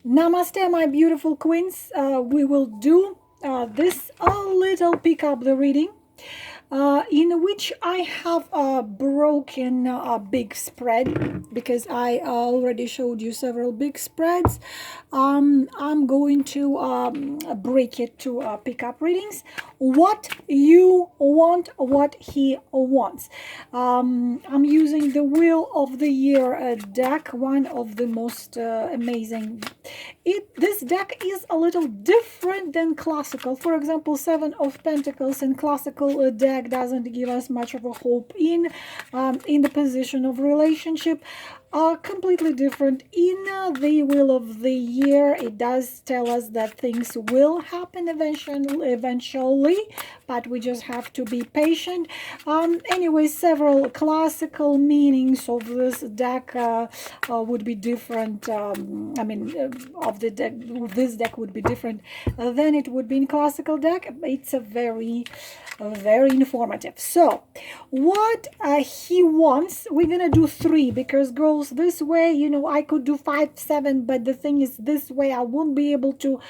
Namaste, my beautiful queens. We will do this a little pick up the reading in which I have broken a big spread because I already showed you several big spreads. I'm going to break it to pick up readings. What you want, what he wants. I'm using the Wheel of the Year deck, one of the most amazing. This deck is a little different than classical. For example, Seven of Pentacles in classical deck doesn't give us much of a hope in the position of relationship. Completely different in the Wheel of the Year. It does tell us that things will happen eventually, but we just have to be patient. Anyway, several classical meanings of this deck would be different. Of the deck, this deck would be different than it would be in classical deck. It's a very informative. So what he wants, we're gonna do 3 because girls, this way, you know, I could do 5, 7, but the thing is, this way I would be able to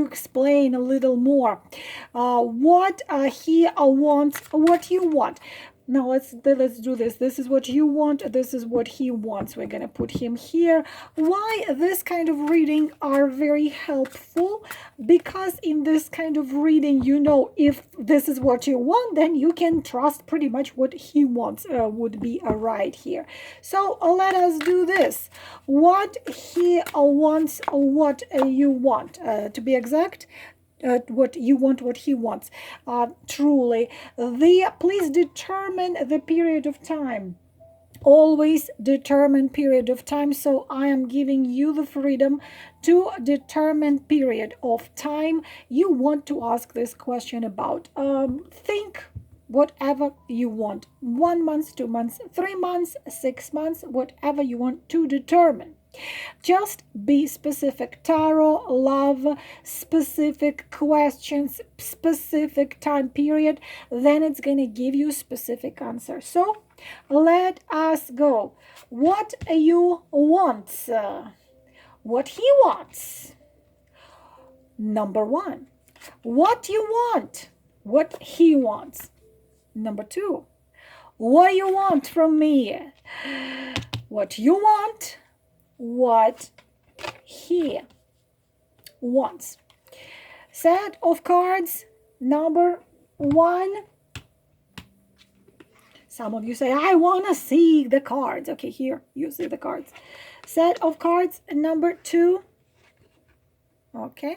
explain a little more what he wants, what you want. Now let's do this. This is what you want. This is what he wants. We're gonna put him here. Why this kind of reading are very helpful? Because in this kind of reading, you know, if this is what you want, then you can trust pretty much what he wants would be right here. So let us do this. What he wants, what you want. To be exact, what you want, what he wants. Truly, please determine the period of time. Always determine period of time. So I am giving you the freedom to determine period of time you want to ask this question about. Think whatever you want. 1 month, 2 months, 3 months, 6 months, whatever you want to determine. Just be specific. Tarot, love, specific questions, specific time period, then it's going to give you specific answer. So let us go. What you want, what he wants. Number 1, what you want, what he wants. Number 2, what you want from me, what you want, what he wants. Set of cards number 1. Some of you say, I want to see the cards. Okay, here you see the cards. Set of cards number 2. Okay,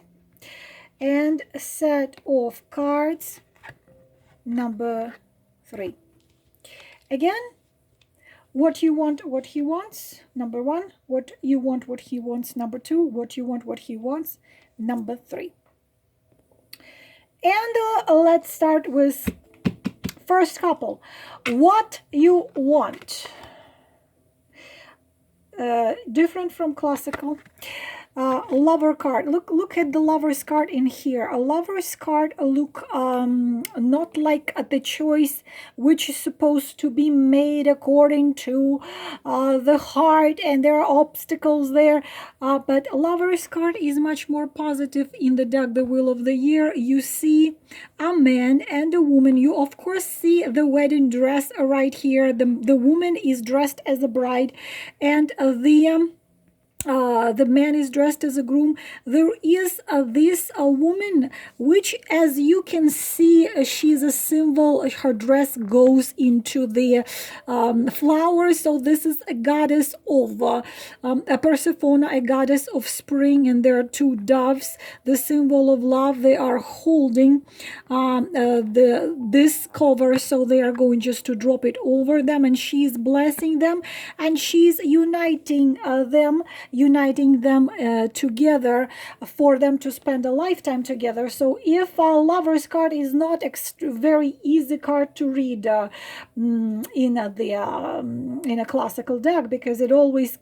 and set of cards number 3. Again, what you want, what he wants, number 1. What you want, what he wants, number 2. What you want, what he wants, number 3. And let's start with first couple. What you want. Different from classical. Lover card. Look at the lover's card in here. A lover's card look not like the choice which is supposed to be made according to the heart, and there are obstacles there, but a lover's card is much more positive in the deck, the Wheel of the Year. You see a man and a woman. You of course see the wedding dress right here. The woman is dressed as a bride, and the man is dressed as a groom. There is this woman, which, as you can see, she's a symbol. Her dress goes into the flowers. So this is a goddess of a Persephone, a goddess of spring, and there are 2 doves, the symbol of love. They are holding this cover, so they are going just to drop it over them, and she's blessing them, and she's uniting them together for them to spend a lifetime together. So if a lover's card is not very easy card to read in a classical deck, because it always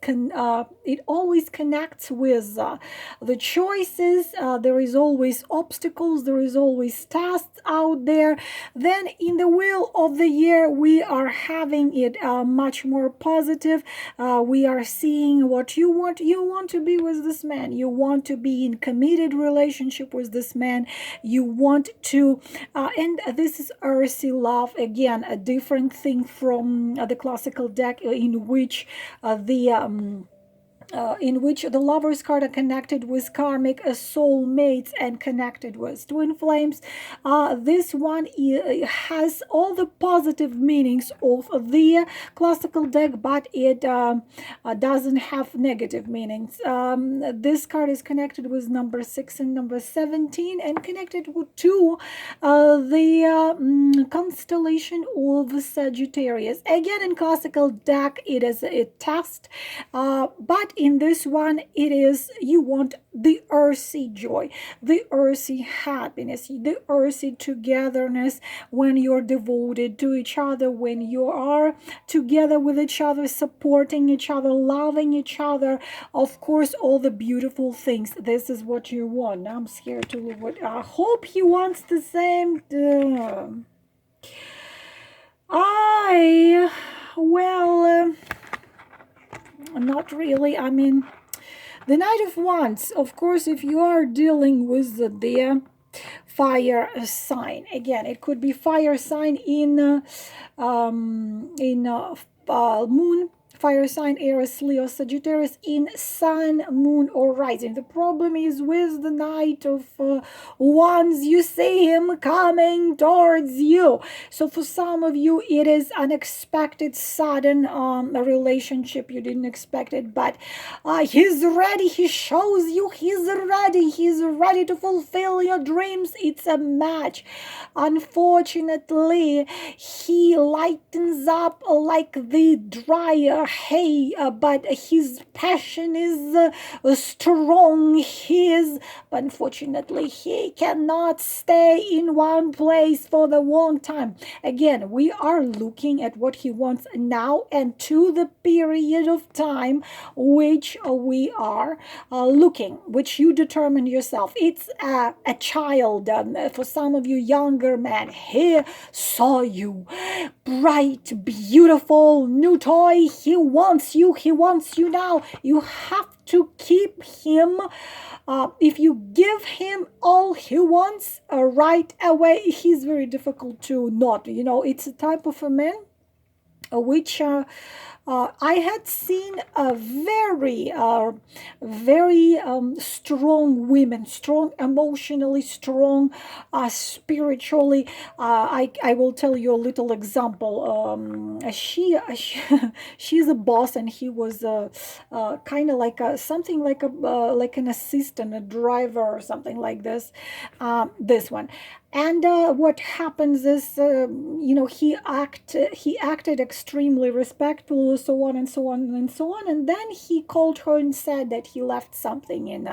connects with the choices. There is always obstacles, there is always tasks out there. Then in the Wheel of the Year, we are having it much more positive. We are seeing what you want, heart, you want to be with this man. You want to be in committed relationship with this man. You want to, and this is earthy love, again, a different thing from the classical deck, in which the lovers card are connected with karmic soulmates and connected with twin flames. This one has all the positive meanings of the classical deck, but it doesn't have negative meanings. This card is connected with number 6 and number 17 and connected to the constellation of Sagittarius. Again, in classical deck, it is a test, but in this one, it is, you want the earthy joy, the earthy happiness, the earthy togetherness when you're devoted to each other, when you are together with each other, supporting each other, loving each other. Of course, all the beautiful things. This is what you want. Now I'm scared to look what. I hope he wants the same. Not really. I mean, the Knight of Wands, of course, if you are dealing with the fire sign, again, it could be fire sign in moon, fire sign, Aries, Leo, Sagittarius, in sun, moon, or rising. The problem is with the Knight of Wands, you see him coming towards you. So for some of you, it is unexpected, sudden relationship. You didn't expect it, but he's ready. He shows you he's ready. He's ready to fulfill your dreams. It's a match. Unfortunately, he lightens up like the dryer hay, but his passion is strong. But unfortunately, he cannot stay in one place for the long time. Again, we are looking at what he wants now and to the period of time which we are looking, which you determine yourself. It's a child. For some of you younger men, he saw you, bright, beautiful, new toy. He wants you now. You have to keep him. If you give him all he wants right away, he's very difficult to not. It's a type of a man which I had seen very strong women, strong emotionally, strong spiritually. I will tell you a little example. She's a boss, and he was kind of like something like an assistant, a driver, or something like this. This one. And what happens is, he acted extremely respectful, so on and so on and so on. And then he called her and said that he left something in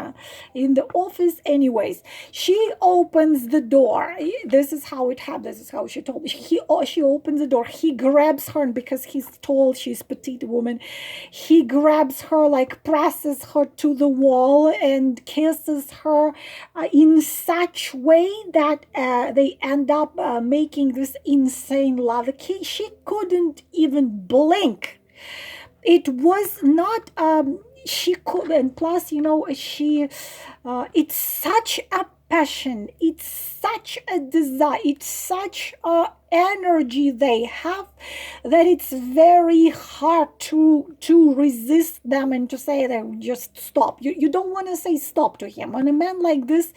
the office. Anyways, she opens the door. This is how it happened. This is how she told me. She opens the door. He grabs her, and because he's tall, she's petite woman. He grabs her, like presses her to the wall and kisses her in such way that they end up making this insane love. She couldn't even blink. It was not she could, and plus, it's such a passion, it's such a desire, it's such a energy they have that it's very hard to resist them and to say that just stop. You don't want to say stop to him. When a man like this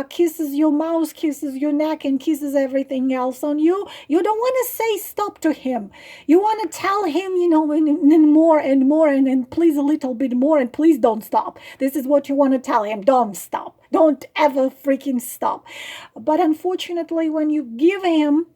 kisses your mouth, kisses your neck, and kisses everything else on you, you don't want to say stop to him. You want to tell him, and more and more, and please a little bit more, and please don't stop. This is what you want to tell him. Don't stop. Don't ever freaking stop. But unfortunately, when you give him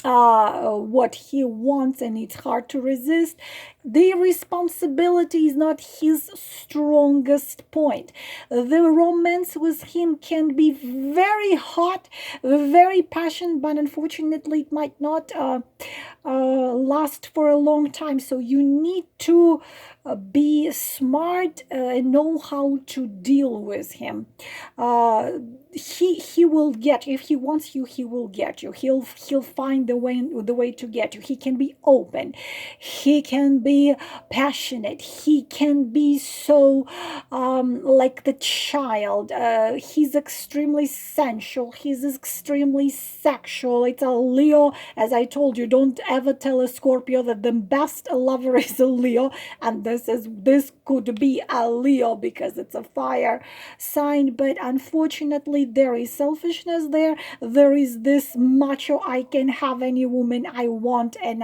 what he wants, and it's hard to resist, the responsibility is not his strongest point. The romance with him can be very hot, very passionate, but unfortunately it might not last for a long time. So you need to be smart and know how to deal with him. He will get you. If he wants you, he will get you. He'll find the way to get you. He can be open. He can be passionate. He can be so like the child. He's extremely sensual. He's extremely sexual. It's a Leo. As I told you, don't ever tell a Scorpio that the best lover is a Leo. And this could be a Leo because it's a fire sign. But unfortunately, there is selfishness there. There is this macho, I can have any woman I want, and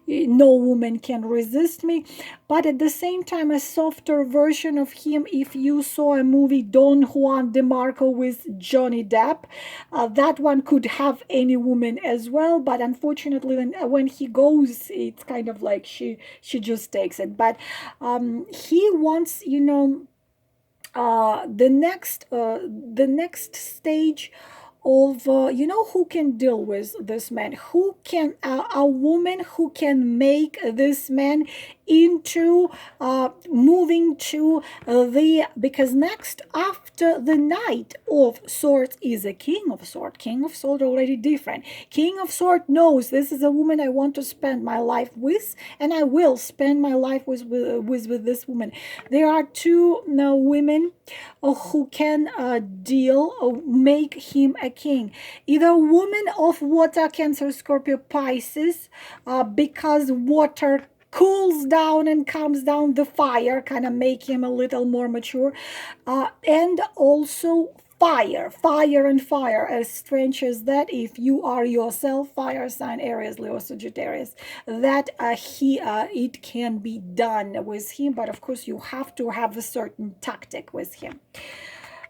no woman can resist me. But at the same time, a softer version of him, if you saw a movie Don Juan de Marco with Johnny Depp, that one could have any woman as well. But unfortunately, when he goes, it's kind of like she just takes it. But he wants, the next stage of who can deal with this man, who can a woman who can make this man into moving to because next after the Knight of Swords is a King of Swords. King of Swords already different. King of Swords knows this is a woman I want to spend my life with, and I will spend my life with this woman. There are two women who can make him a king. Either a woman of water, Cancer, Scorpio, Pisces, because water cools down and calms down the fire, kind of make him a little more mature, and also fire, and fire, as strange as that, if you are yourself fire sign, Aries, Leo, Sagittarius, that it can be done with him. But of course you have to have a certain tactic with him.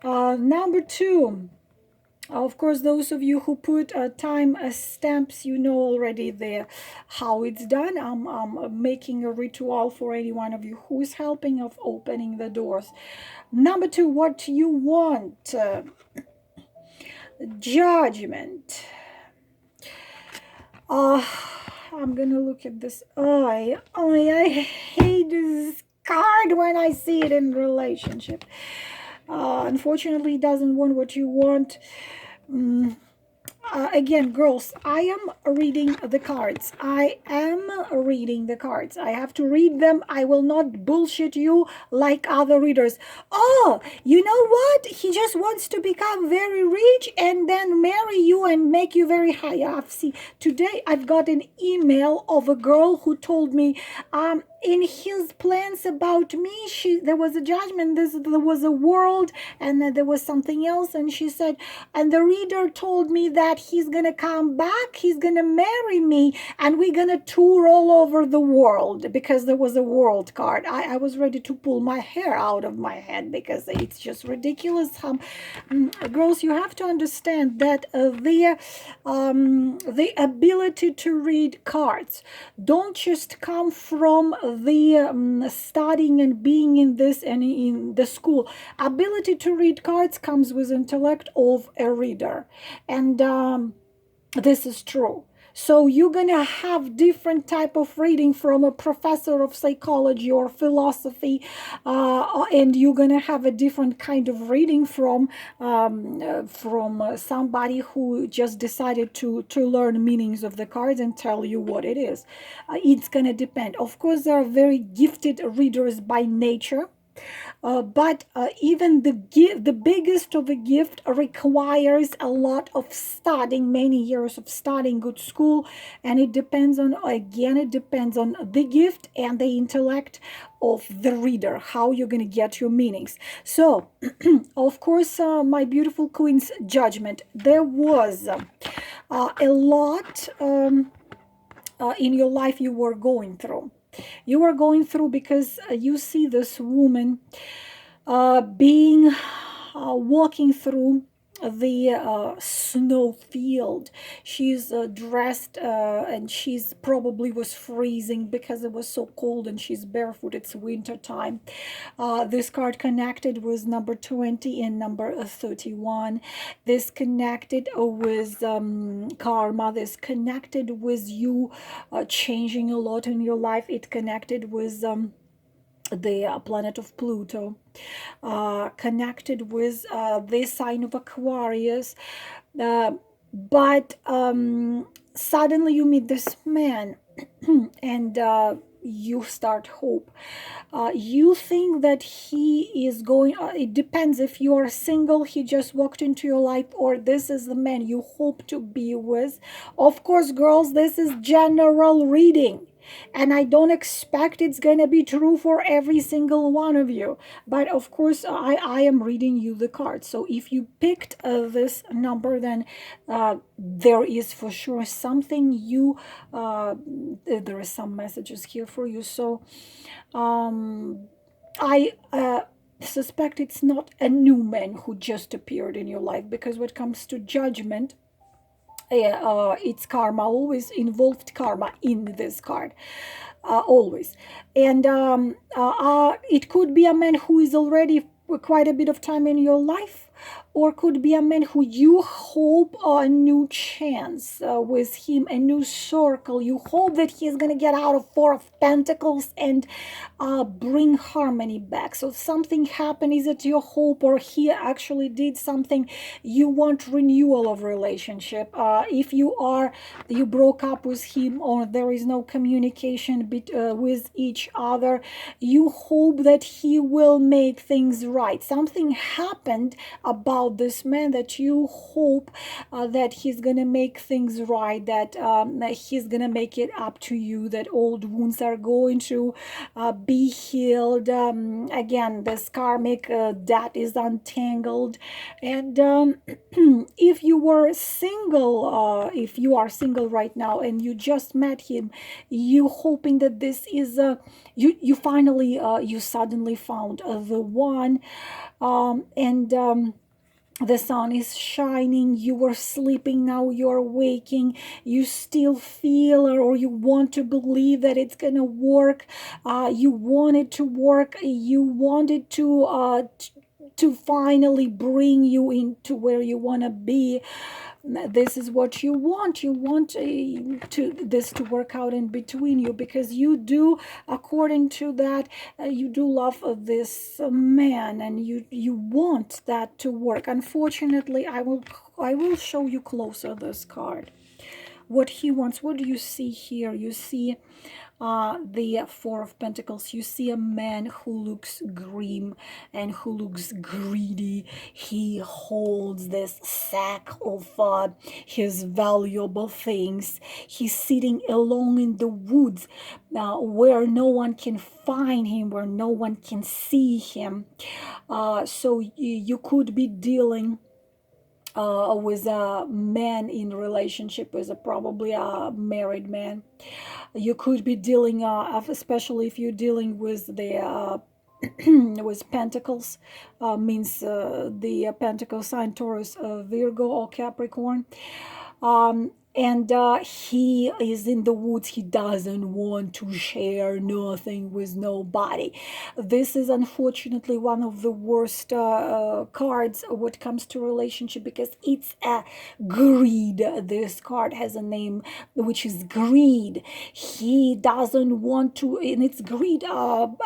Number 2, of course, those of you who put time stamps, you know already how it's done. I'm making a ritual for any one of you who is helping of opening the doors. Number 2, what you want. Judgment. I'm gonna look at this. I hate this card when I see it in relationship. Unfortunately, it doesn't want what you want. Again, girls, I am reading the cards. I have to read them. I will not bullshit you like other readers. Oh, you know what? He just wants to become very rich and then marry you and make you very high. Today I've got an email of a girl who told me, in his plans about me, there was a judgment, there was a world, and there was something else, and she said, and the reader told me that he's gonna come back, he's gonna marry me, and we're gonna tour all over the world, because there was a world card. I was ready to pull my hair out of my head, because it's just ridiculous. Girls, you have to understand that the ability to read cards don't just come from the studying and being in this and in the school. Ability to read cards comes with intellect of a reader, and this is true. So you're gonna have different type of reading from a professor of psychology or philosophy, and you're gonna have a different kind of reading from somebody who just decided to learn meanings of the cards and tell you what it is. It's gonna depend. Of course, there are very gifted readers by nature. But even the biggest of a gift requires a lot of studying, many years of studying, good school, and it depends on the gift and the intellect of the reader, how you're going to get your meanings. So, of course, my beautiful queen's judgment, there was a lot in your life you were going through. You are going through because you see this woman walking through the snow field. She's dressed and she's probably was freezing because it was so cold, and she's barefoot. It's winter time. This card connected with number 20 and number 31. This connected with karma. This connected with you changing a lot in your life. It connected with the planet of Pluto, connected with the sign of Aquarius, but suddenly you meet this man and you start hope. You think that he is going, it depends if you are single, he just walked into your life, or this is the man you hope to be with. Of course, girls, this is general reading, and I don't expect it's going to be true for every single one of you. But of course, I am reading you the cards. So if you picked this number, then there is for sure something you, there is some messages here for you. So I suspect it's not a new man who just appeared in your life, because when it comes to judgment, it's karma, always involved karma in this card, always. And it could be a man who is already quite a bit of time in your life, or could be a man who you hope a new chance with him, a new circle. You hope that he's going to get out of Four of Pentacles and bring harmony back. So something happened. Is it your hope, or he actually did something? You want renewal of relationship. If you broke up with him, or there is no communication with each other, you hope that he will make things right. Something happened about this man that you hope that he's gonna make things right, that he's gonna make it up to you, that old wounds are going to be healed. Again, this karmic that is untangled. And if you were single, if you are single right now and you just met him, you hoping that this is you finally you suddenly found the one. And the sun is shining, you were sleeping, now you're waking, you still feel, or you want to believe that it's gonna work. You want it to work, you want it to finally bring you into where you want to be. This is what you want. You want this to work out in between you, because you do, according to that, you do love this man, and you want that to work. Unfortunately, I will show you closer this card, what he wants. What do you see here? You see the Four of Pentacles. You see a man who looks grim and who looks greedy. He holds this sack of his valuable things. He's sitting alone in the woods, where no one can find him, where no one can see him. So you could be dealing with a man in relationship, with probably a married man. You could be dealing, especially if you're dealing with the with Pentacles, means the Pentacle sign, Taurus, Virgo, or Capricorn. And he is in the woods. He doesn't want to share nothing with nobody. This is unfortunately one of the worst cards when it comes to relationship, because it's a greed. This card has a name, which is greed. He doesn't want to, and it's greed,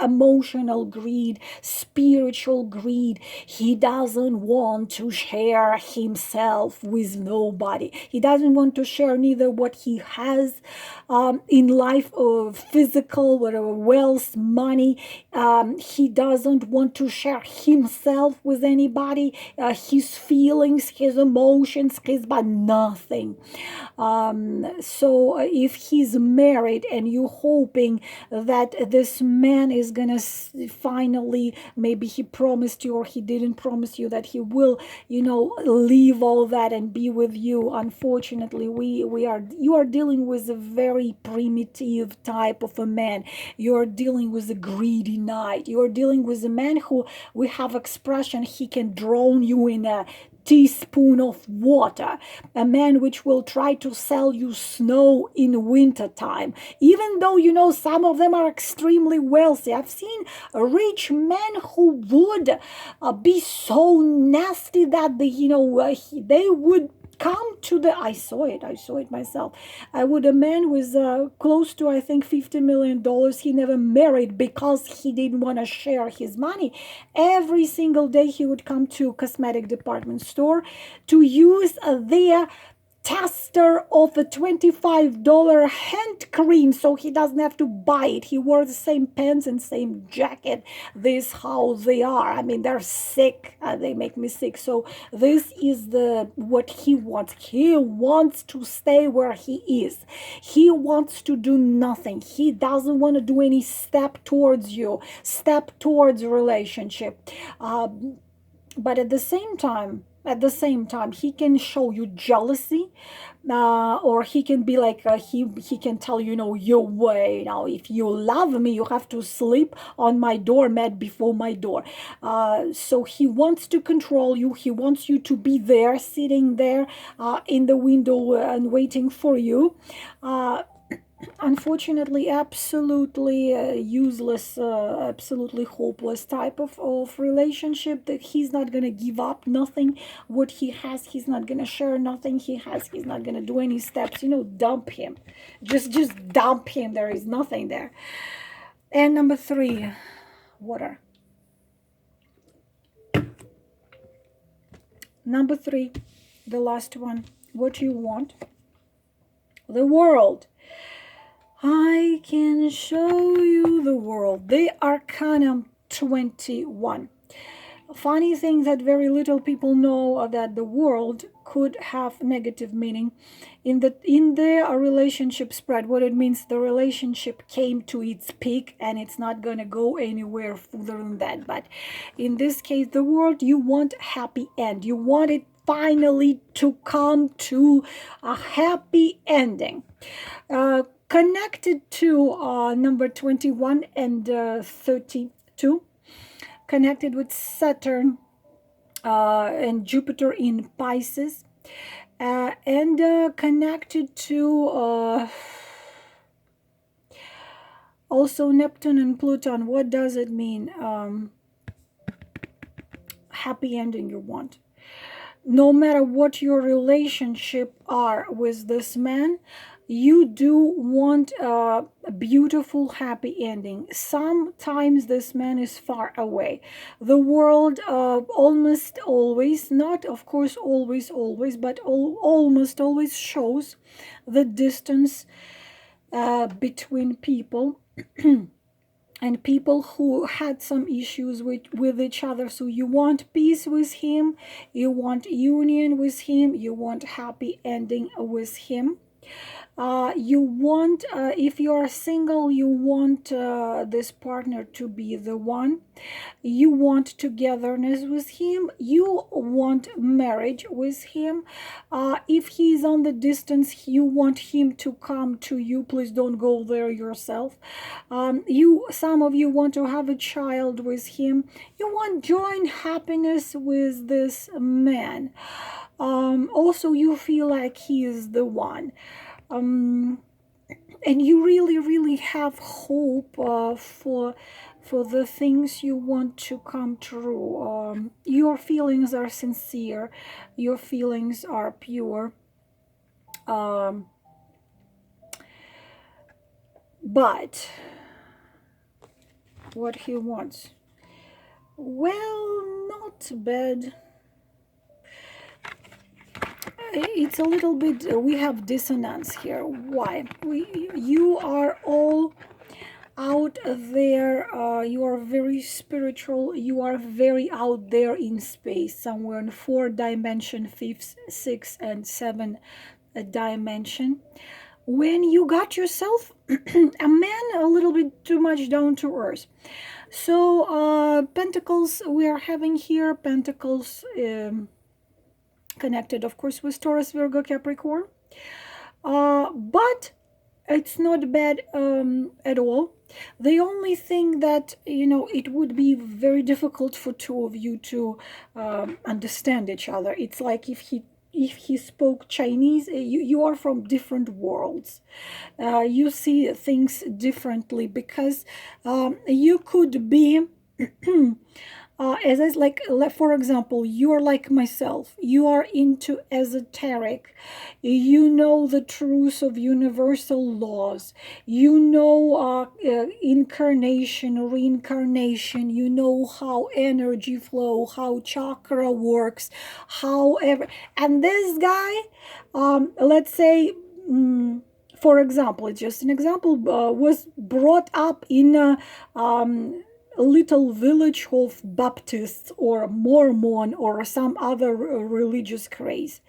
emotional greed, spiritual greed. He doesn't want to share himself with nobody. He doesn't want to share neither what he has in life, or physical, whatever, wealth, money. He doesn't want to share himself with anybody, his feelings, his emotions, but nothing. So if he's married and you're hoping that this man is gonna finally, maybe he promised you, or he didn't promise you, that he will, leave all that and be with you. Unfortunately, you are dealing with a very primitive type of a man. You're dealing with a greedy knight. You're dealing with a man who, we have expression, he can drown you in a teaspoon of water. A man which will try to sell you snow in winter time, even though some of them are extremely wealthy. I've seen rich men who would be so nasty that they would come to the, I saw it myself. A man with close to, I think, $50 million. He never married because he didn't want to share his money. Every single day he would come to cosmetic department store to use their tester of a $25 hand cream, so he doesn't have to buy it. He wore the same pants and same jacket. This how they are. I mean, they're sick. They make me sick. So this is what he wants. He wants to stay where he is. He wants to do nothing. He doesn't want to do any step towards you, step towards a relationship. But at the same time, he can show you jealousy, or he can be like, he can tell you, your way. Now, if you love me, you have to sleep on my doormat before my door. So he wants to control you. He wants you to be there, sitting there in the window and waiting for you. Unfortunately, absolutely useless, absolutely hopeless type of relationship, that he's not going to give up nothing what he has. He's not going to share nothing he has. He's not going to do any steps. Dump him. Just dump him. There is nothing there. And number 3, water. Number 3, the last one. What you want? The world. I can show you the world. The Arcana 21. Funny thing that very little people know that the world could have negative meaning. In the relationship spread, what it means, the relationship came to its peak and it's not going to go anywhere further than that. But in this case, the world, you want happy end. You want it finally to come to a happy ending. Connected to number 21 and 32, connected with Saturn and Jupiter in Pisces, and connected to also Neptune and Pluton. What does it mean? Happy ending you want. No matter what your relationship are with this man, you do want a beautiful, happy ending. Sometimes this man is far away. The world almost always, not of course always, but almost always shows the distance between people. And people who had some issues with each other. So you want peace with him, you want union with him, you want happy ending with him. You want, if you are single, you want this partner to be the one. You want togetherness with him. You want marriage with him. If he's on the distance, you want him to come to you. Please don't go there yourself. Some of you want to have a child with him. You want joy and happiness with this man. Also, you feel like he is the one. And you really have hope for the things you want to come true. Your feelings are sincere, your feelings are pure, but what he wants, well, not bad. It's a little bit, we have dissonance here. Why? You are all out there, you are very spiritual, you are very out there in space, somewhere in 4th dimension, 5th, 6th, and 7th dimension. When you got yourself a man a little bit too much down to earth. So Pentacles we are having here, Pentacles connected of course with Taurus, Virgo, Capricorn, but it's not bad at all. The only thing that, it would be very difficult for two of you to understand each other. It's like if he spoke Chinese, you are from different worlds. You see things differently, because you could be as I like, for example, you are like myself. You are into esoteric. You know the truth of universal laws. You know incarnation, reincarnation. You know how energy flow, how chakra works, however. And this guy, let's say. For example, it's just an example, was brought up in a little village of Baptists or Mormon or some other religious craze.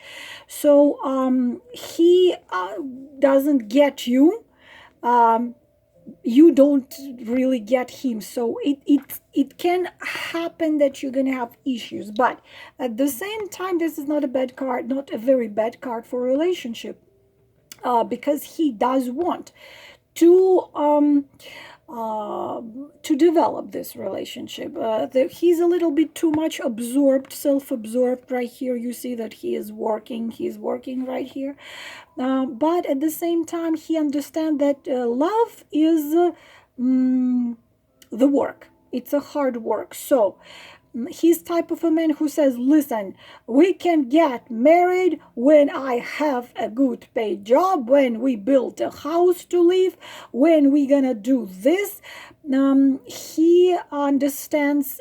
So he doesn't get you. Um, you don't really get him. So it can happen that you're gonna have issues. But at the same time, this is not a bad card, not a very bad card for a relationship, because he does want to to develop this relationship. He's a little bit too much absorbed, self-absorbed. Right here you see that he's working right here, but at the same time he understands that love is the work. It's a hard work. So he's type of a man who says, listen, we can get married when I have a good paid job, when we build a house to live, when we gonna do this. He understands,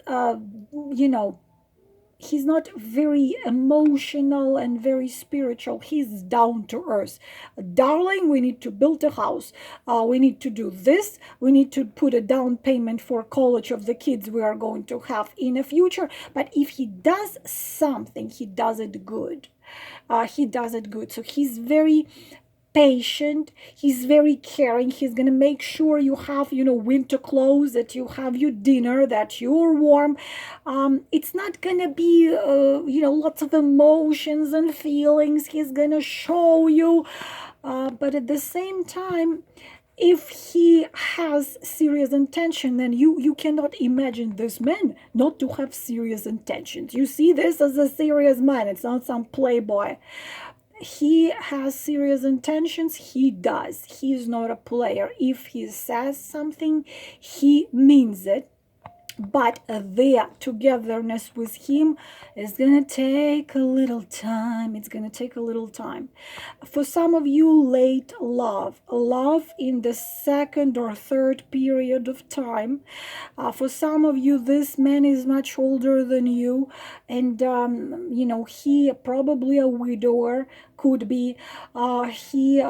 he's not very emotional and very spiritual. He's down to earth. Darling, we need to build a house. We need to do this. We need to put a down payment for college of the kids we are going to have in the future. But if he does something, he does it good. So he's very patient. He's very caring. He's gonna make sure you have, winter clothes, that you have your dinner, that you're warm. It's not gonna be lots of emotions and feelings. He's gonna show you, but at the same time, if he has serious intention, then you cannot imagine this man not to have serious intentions. You see this as a serious man. It's not some playboy. He has serious intentions. He does. He is not a player. If he says something, he means it. But their togetherness with him is gonna take a little time. It's gonna take a little time. For some of you, late love in the second or third period of time. For some of you, this man is much older than you, and he probably a widower, could be. He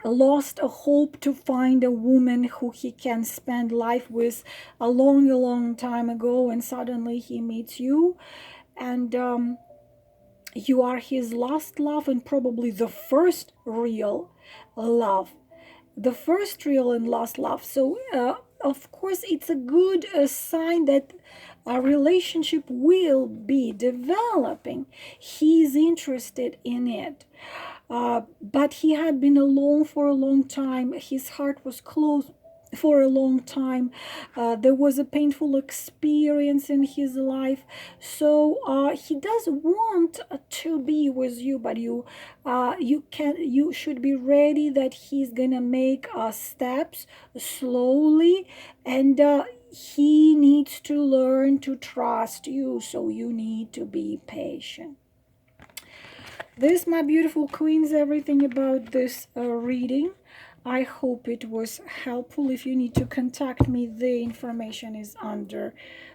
lost a hope to find a woman who he can spend life with a long time ago, and suddenly he meets you, and you are his last love, and probably the first real love, the first real and last love. So of course it's a good sign that a relationship will be developing. He's interested in it. But he had been alone for a long time. His heart was closed for a long time. There was a painful experience in his life. So he does want to be with you, but you should be ready that he's gonna make steps slowly, and he needs to learn to trust you. So you need to be patient. This, my beautiful queens, everything about this reading. I hope it was helpful. If you need to contact me, the information is under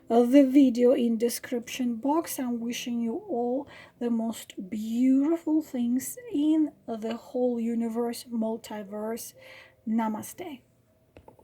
the video in description box. I'm wishing you all the most beautiful things in the whole universe, multiverse. Namaste.